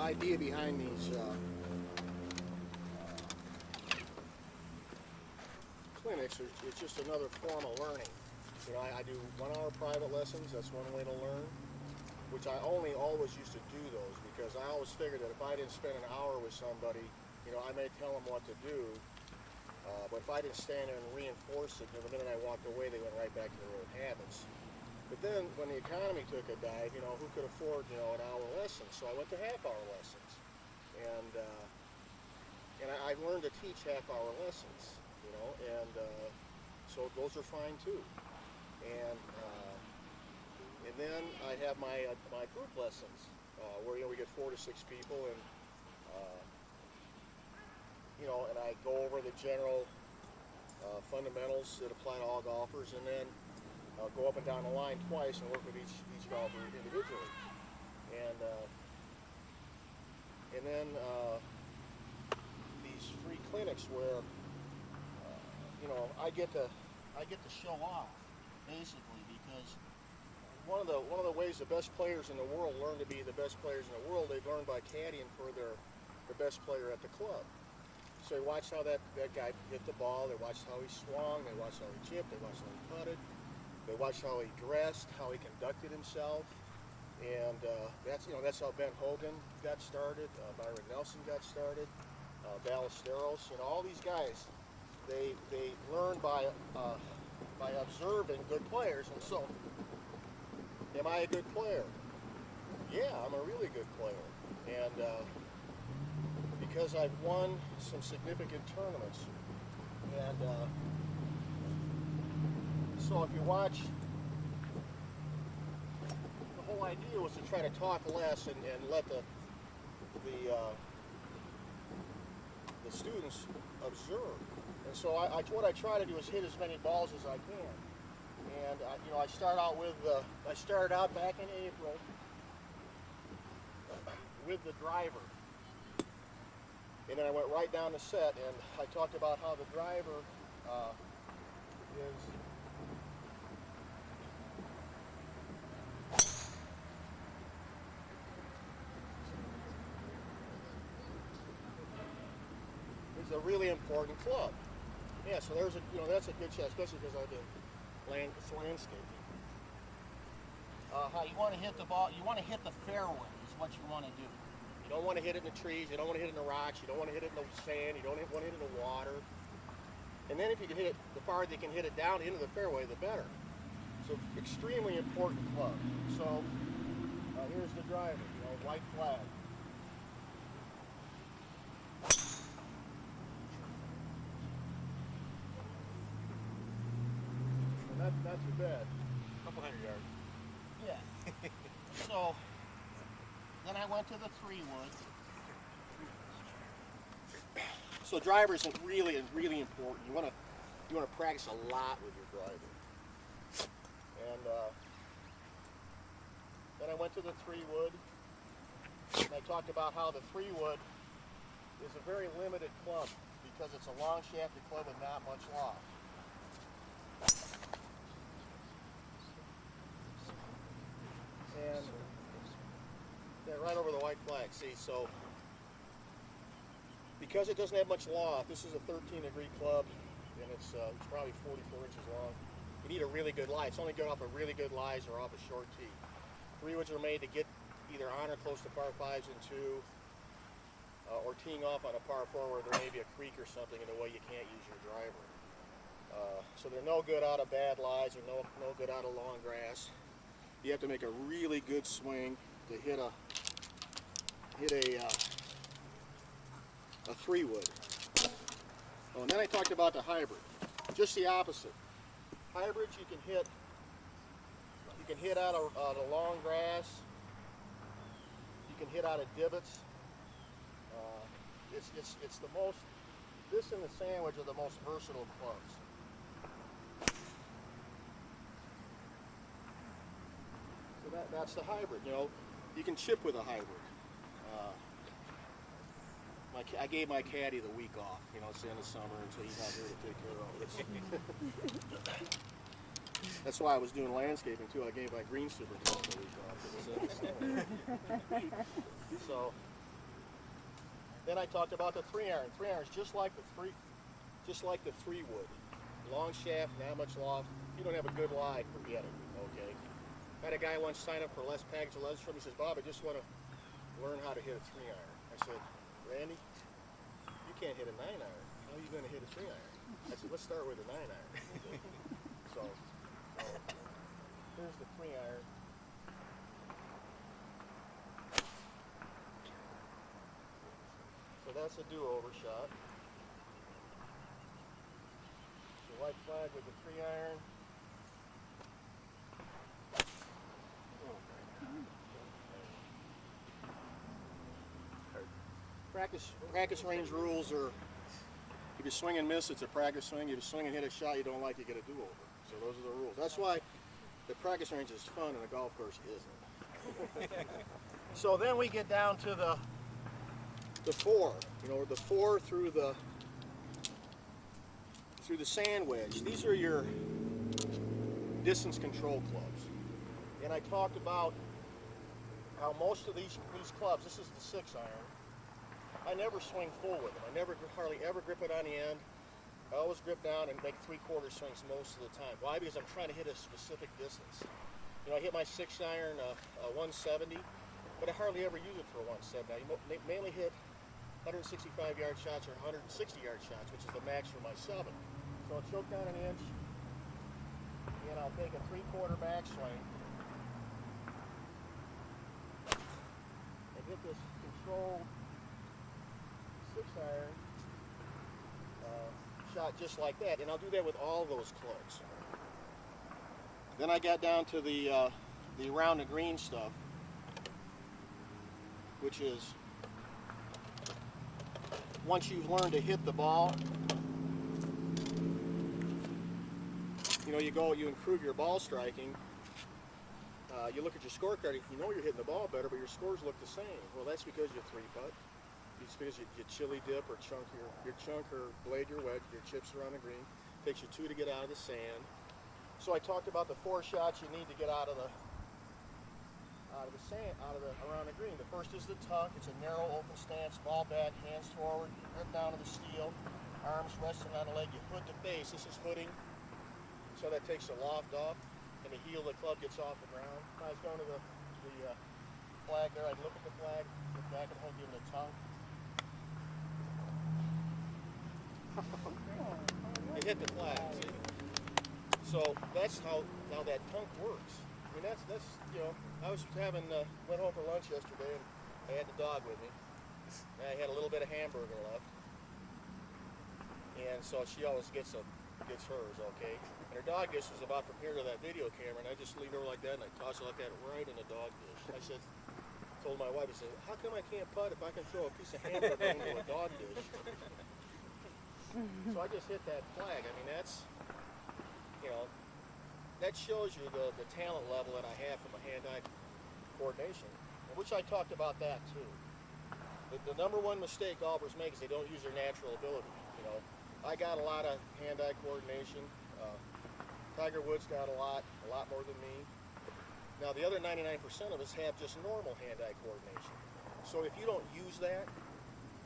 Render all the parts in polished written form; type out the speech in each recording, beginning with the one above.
idea behind these clinics is it's just another form of learning. You know, I do 1 hour private lessons. That's one way to learn, which I always used to do those because I always figured that if I didn't spend an hour with somebody, you know, I may tell them what to do, but if I didn't stand there and reinforce it, you know, the minute I walked away, they went right back to their old habits. But then when the economy took a dive, you know, who could afford, you know, an hour lesson? So I went to half-hour lessons, and I learned to teach half-hour lessons, you know, and so those are fine too. And then I have my group lessons where, you know, we get 4 to 6 people, and you know, and I go over the general fundamentals that apply to all golfers, and then I'll go up and down the line twice and work with each golfer individually. And then these free clinics where you know, I get to show off basically, because one of the ways the best players in the world learn to be the best players in the world, they learn by caddying for the best player at the club. So they watched how that guy hit the ball, they watched how he swung, they watched how he chipped, they watched how he putted, they watched how he dressed, how he conducted himself, and that's how Ben Hogan got started, Byron Nelson got started, Ballesteros, you know, all these guys, they learn by observing good players. And so, am I a good player? Yeah, I'm a really good player, and because I've won some significant tournaments. And so if you watch, the whole idea was to try to talk less and let the students observe. And so what I try to do is hit as many balls as I can. And you know, I started out back in April with the driver. And then I went right down the set, and I talked about how the driver is a really important club. Yeah, so there's that's a good shot, especially because I did landscaping. How you want to hit the ball? You want to hit the fairway is what you want to do. You don't want to hit it in the trees, you don't want to hit it in the rocks, you don't want to hit it in the sand, you don't want to hit it in the water. And then if you can hit it, the farther you can hit it down into the fairway, the better. So extremely important club. So here's the driver, you know, white flag. And that's your bed. A couple hundred yards. Yeah. So then I went to the 3-wood. So drivers are really important. You want to practice a lot with your driver. And then I went to the 3-wood, and I talked about how the 3-wood is a very limited club because it's a long shafted club with not much loft. And right over the white flag. See, so because it doesn't have much loft, this is a 13-degree club, and it's probably 44 inches long. You need a really good lie. It's only good off a really good lies or off a short tee. 3-woods are made to get either on or close to par 5s and 2, or teeing off on a par 4 where there may be a creek or something in the way you can't use your driver. So they're no good out of bad lies or no good out of long grass. You have to make a really good swing to hit a 3-wood. Oh, and then I talked about the hybrid. Just the opposite. Hybrids you can hit out of long grass. You can hit out of divots. It's the most. This and the sandwich are the most versatile clubs. So that's the hybrid. You know, you can chip with a hybrid. I gave my caddy the week off. You know, it's the end of summer, and so he's not here to take care of it. That's why I was doing landscaping too. I gave my green superintendent the week off. It was the end of summer. So, Then I talked about the 3-iron. 3-iron is just like the 3 wood. Long shaft, not much loft. You don't have a good lie, forget it. Okay. I had a guy once sign up for less package of lens from me. He says, Bob, I just want to learn how to hit a 3-iron. I said, Randy, you can't hit a 9-iron. How are you going to hit a 3-iron? I said, let's start with a 9-iron. so here's the 3-iron. So that's a do-over shot. So white flag with the 3-iron. Practice range rules are, if you swing and miss, it's a practice swing. If you swing and hit a shot you don't like, you get a do-over. So those are the rules. That's why the practice range is fun and the golf course isn't. So then we get down to the 4. You know, the 4 through the sand wedge. These are your distance control clubs. And I talked about how most of these clubs, this is the 6-iron, I never swing full with them. I never hardly ever grip it on the end. I always grip down and make 3/4 swings most of the time. Why? Because I'm trying to hit a specific distance. You know, I hit my 6-iron 170, but I hardly ever use it for a 170. I mainly hit 165-yard shots or 160-yard shots, which is the max for my 7. So I'll choke down an inch, and I'll take a 3/4 backswing and hit this controlled 6-iron shot just like that, and I'll do that with all those clubs. Then I got down to the around the green stuff, which is once you've learned to hit the ball, you know, you improve your ball striking. You look at your scorecard, you know you're hitting the ball better, but your scores look the same. Well, that's because you 3-putt. It's because you chili dip or chunk your chunk or blade your wedge, your chips around the green. It takes you 2 to get out of the sand. So I talked about the 4 shots you need to get out of the sand, around the green. The first is the tuck. It's a narrow open stance, ball back, hands forward, grip down to the steel, arms resting on the leg. You hood to face. This is hooding, so that takes the loft off, and the heel of the club gets off the ground. If I was going to the flag there, I'd look at the flag, look back and hold you in the tongue. You hit the flag, see? So that's how that tunk works. I mean, that's you know, I was went home for lunch yesterday and I had the dog with me. And I had a little bit of hamburger left. And so she always gets hers, okay? And her dog dish was about from here to that video camera, and I just leaned over like that and I tossed it like that right in the dog dish. I told my wife, I said, how come I can't putt if I can throw a piece of hamburger into a dog dish? So I just hit that flag. I mean, that's, you know, that shows you the talent level that I have from a hand-eye coordination, which I talked about that too. The number one mistake golfers make is they don't use their natural ability. You know, I got a lot of hand-eye coordination. Tiger Woods got a lot more than me. Now the other 99% of us have just normal hand-eye coordination. So if you don't use that,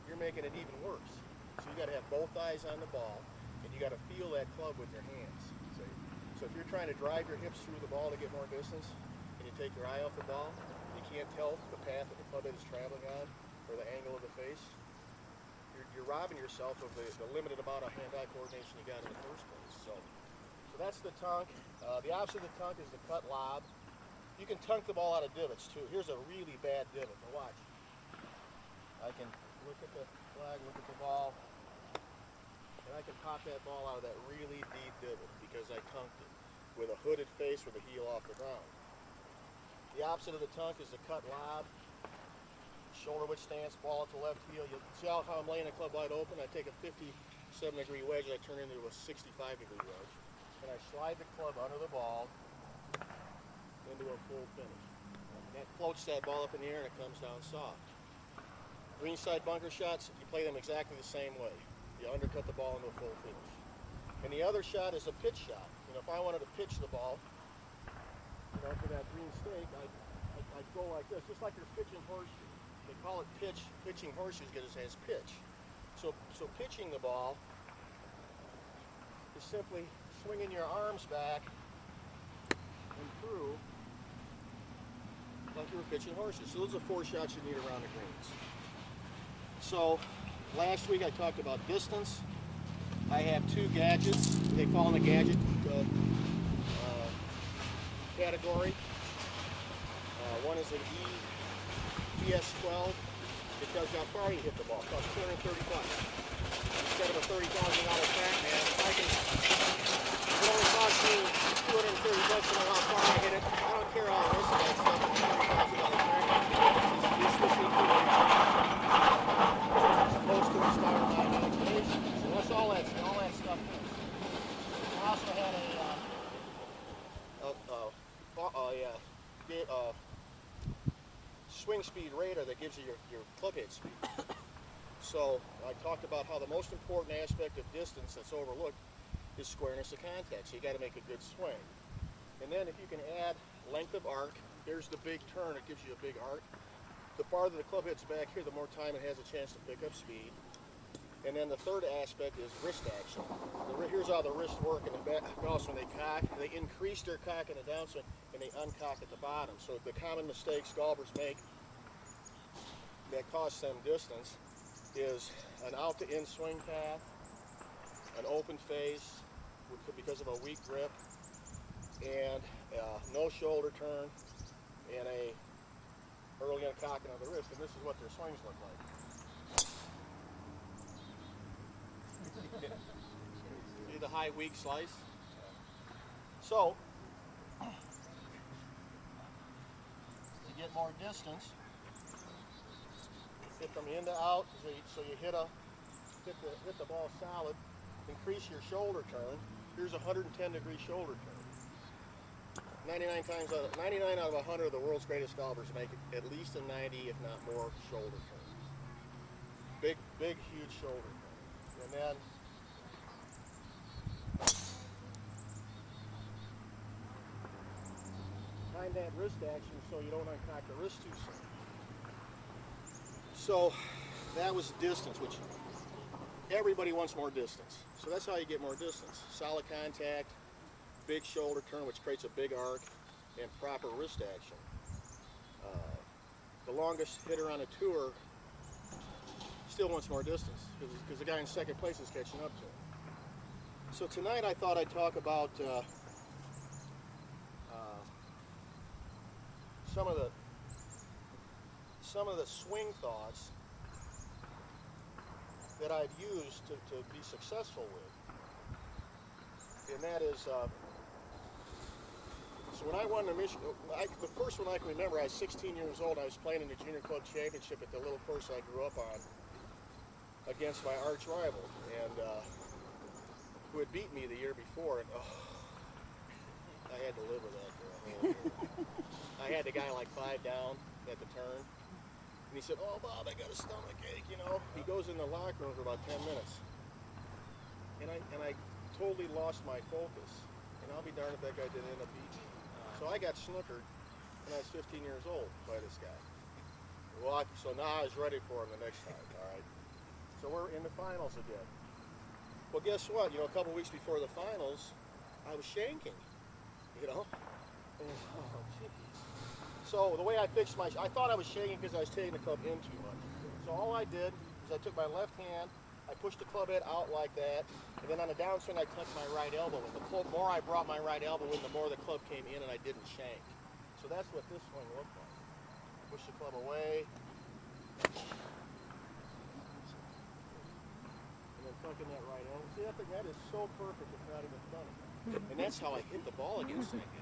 you're making it even worse. So you got to have both eyes on the ball, and you got to feel that club with your hands. So if you're trying to drive your hips through the ball to get more distance, and you take your eye off the ball, you can't tell the path that the club head is traveling on, or the angle of the face, you're robbing yourself of the limited amount of hand-eye coordination you got in the first place. So that's the tunk. The opposite of the tunk is the cut lob. You can tunk the ball out of divots too. Here's a really bad divot. Now watch. I can look at the flag, look at the ball, and I can pop that ball out of that really deep divot because I tunked it with a hooded face with the heel off the ground. The opposite of the tunk is the cut lob. Shoulder width stance, ball at the left heel. You see how I'm laying the club wide open? I take a 57-degree wedge and I turn it into a 65-degree wedge. And I slide the club under the ball into a full finish. And that floats that ball up in the air and it comes down soft. Greenside bunker shots, you play them exactly the same way. You undercut the ball into a full finish. And the other shot is a pitch shot. You know, if I wanted to pitch the ball, you know, to that green stake, I'd go like this, just like you're pitching horseshoe. they call it pitch. Pitching horseshoes because it has pitch. So pitching the ball is simply swinging your arms back and through like you were pitching horseshoes. So those are 4 shots you need around the greens. So last week I talked about distance. I have 2 gadgets. They fall in the gadget category. One is an ES12. It tells you how far you hit the ball. It costs $230. Instead of a $30,000 track, man, it only costs me $230 to know how far I hit it. I don't care all the rest of that stuff. $230,000 track. It's supposed to inspire magnetic waves. So that's all that stuff. I also had a swing speed radar that gives you your club head speed. So I talked about how the most important aspect of distance that's overlooked is squareness of contact. So you got to make a good swing. And then if you can add length of arc, here's the big turn. It gives you a big arc. The farther the club head's back here, the more time it has a chance to pick up speed. And then the third aspect is wrist action. Here's how the wrists work in the back. Also, when they cock, they increase their cock in the downswing, and they uncock at the bottom. So the common mistakes golfers make that cost them distance is an out-to-in swing path, an open face because of a weak grip, and no shoulder turn, and a early uncocking of the wrist. And this is what their swings look like. See the high weak slice? So, to get more distance, hit them in to out, so you hit the ball solid, increase your shoulder turn. Here's a 110-degree shoulder turn. 99 out of 100 of the world's greatest golfers make at least a 90, if not more, shoulder turns. Big, huge shoulder turn. And then time that wrist action so you don't uncock the wrist too soon. So that was distance, which everybody wants more distance. So that's how you get more distance. Solid contact, big shoulder turn, which creates a big arc, and proper wrist action. The longest hitter on a tour still wants more distance because the guy in second place is catching up to him. So tonight I thought I'd talk about some of the swing thoughts that I've used to be successful with. And that is, so when I won the Michigan, the first one I can remember, I was 16 years old. I was playing in the junior club championship at the little course I grew up on against my arch rival, and who had beaten me the year before. And I had to live with that for a whole year. I had the guy like 5 down at the turn, and he said, "Oh, Bob, I got a stomach ache." You know, he goes in the locker room for about 10 minutes, and I totally lost my focus. And I'll be darned if that guy didn't end up beating me. So I got snookered when I was 15 years old by this guy. Well, so now I was ready for him the next time. All right. So we're in the finals again. Well, guess what? You know, a couple weeks before the finals, I was shanking. You know. Oh, geez. So the way I fixed I thought I was shaking because I was taking the club in too much. So all I did is I took my left hand, I pushed the club head out like that, and then on the downswing I tucked my right elbow in. The more I brought my right elbow in, the more the club came in and I didn't shank. So that's what this swing looked like. Push the club away, and then tucking that right elbow. See, that is so perfect it's not even funny. And that's how I hit the ball against that guy.